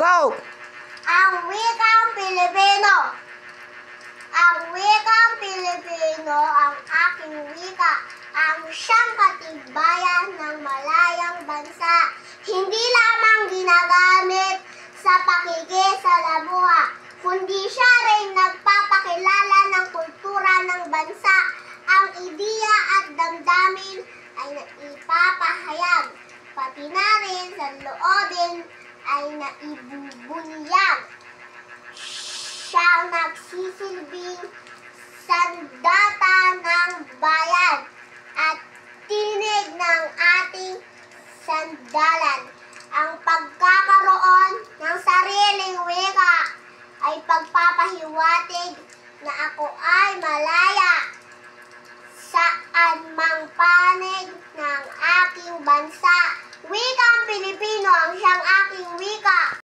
Go! Ang wikang Pilipino. Ang wikang Pilipino, ang aking wika, ang siyang katibayan ng malayang bansa. Hindi lamang ginagamit sa pakikisalamuha, kundi siya rin nagpapakilala ng kultura ng bansa. Ang ideya at damdamin ay naipapahayag, pati na rin sa loobin ay naibubunyag. Siyang nagsisilbing sandata ng bayan at tinig ng ating sandalan. Ang pagkakaroon ng sariling wika ay pagpapahiwatig na ako ay malaya saan mang panig ng aking bansa. Wikang Pilipino ang siyang aking wika.